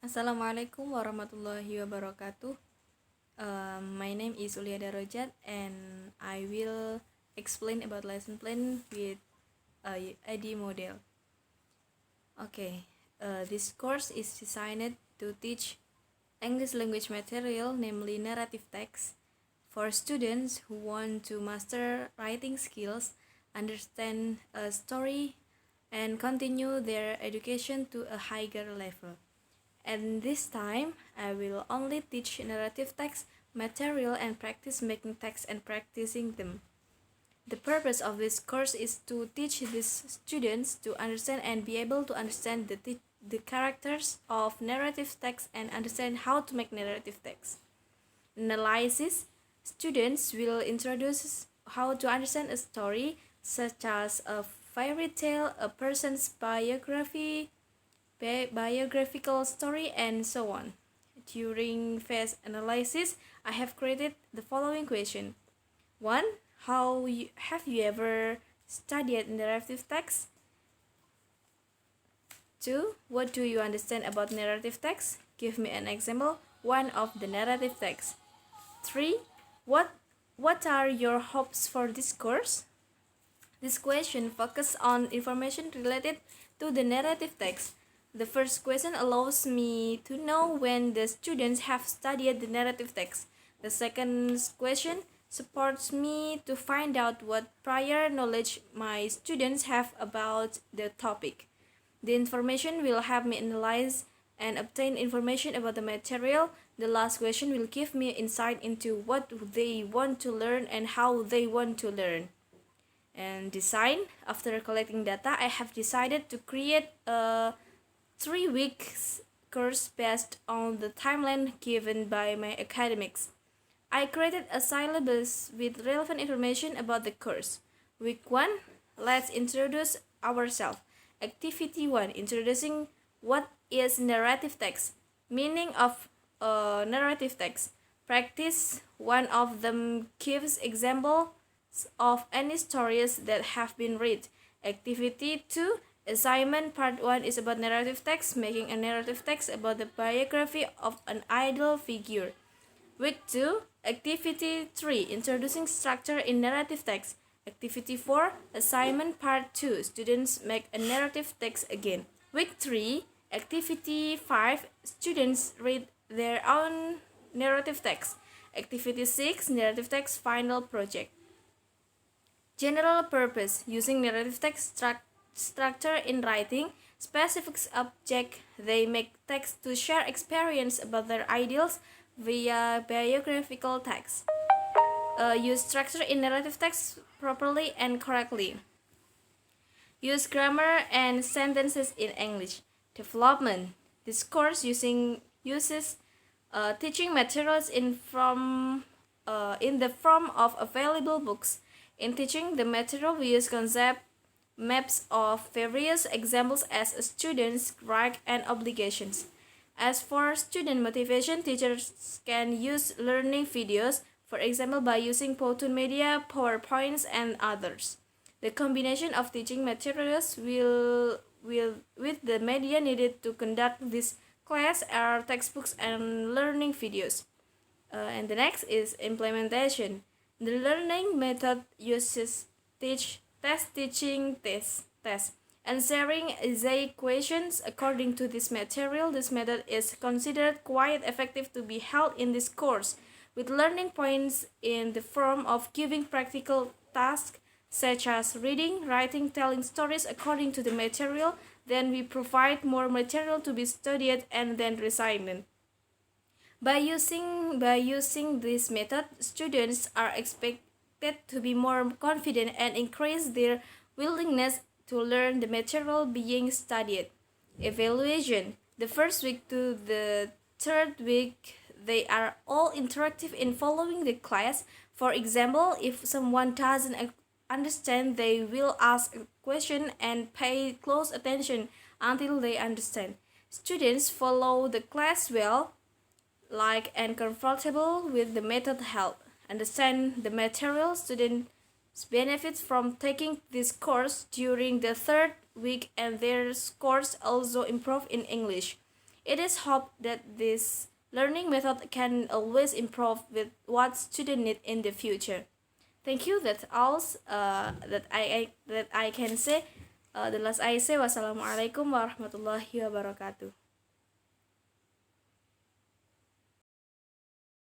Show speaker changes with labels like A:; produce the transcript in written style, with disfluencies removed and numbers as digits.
A: Assalamualaikum warahmatullahi wabarakatuh. My name is Ulya Darojat and I will explain about lesson plan with ID model. This course is designed to teach English language material, namely narrative text, for students who want to master writing skills, understand a story, and continue their education to a higher level. And this time, I will only teach narrative text material and practice making text and practicing them. The purpose of this course is to teach these students to understand and be able to understand the characters of narrative text and understand how to make narrative text. Analysis: students will introduce how to understand a story, such as a fairy tale, a person's biographical story, and so on. During phase analysis, I have created the following question. 1. Have you ever studied narrative text? 2. What do you understand about narrative text? Give me an example, one of the narrative text. 3. What are your hopes for this course? This question focuses on information related to the narrative text. The first question allows me to know when the students have studied the narrative text. The second question supports me to find out what prior knowledge my students have about the topic. The information will help me analyze and obtain information about the material. The last question will give me insight into what they want to learn and how they want to learn. And design: after collecting data, I have decided to create a 3 weeks course based on the timeline given by my academics. I created a syllabus with relevant information about the course. Week 1, let's introduce ourselves. Activity 1, introducing what is narrative text. Meaning of narrative text. Practice: one of them gives examples of any stories that have been read. Activity 2, assignment part 1 is about narrative text, making a narrative text about the biography of an idol figure. Week 2, activity 3, introducing structure in narrative text. Activity 4, assignment part 2, students make a narrative text again. Week 3, activity 5, students read their own narrative text. Activity 6, narrative text final project. General purpose: using narrative text structure in writing. Specific object: they make text to share experience about their ideals via biographical text. Use structure in narrative text properly and correctly. Use grammar and sentences in English. Development: this course uses teaching materials in the form of available books. In teaching the material, we use concept maps of various examples as students' rights and obligations. As for student motivation, teachers can use learning videos, for example by using Powtoon Media, PowerPoints, and others. The combination of teaching materials will with the media needed to conduct this class are textbooks and learning videos. And the next is implementation. The learning method uses teaching, test, answering essay questions according to this material. This method is considered quite effective to be held in this course, with learning points in the form of giving practical tasks such as reading, writing, telling stories according to the material. Then we provide more material to be studied and then recited. By using this method, students are expected to be more confident and increase their willingness to learn the material being studied. Evaluation: the first week to the third week, they are all interactive in following the class. For example, if someone doesn't understand, they will ask a question and pay close attention until they understand. Students follow the class well, like and comfortable with the method help understand the material. Students benefit from taking this course during the third week and their scores also improve in English. It is hoped that this learning method can always improve with what students need in the future. Thank you. That's all that I can say. The last I say, wassalamualaikum warahmatullahi wabarakatuh.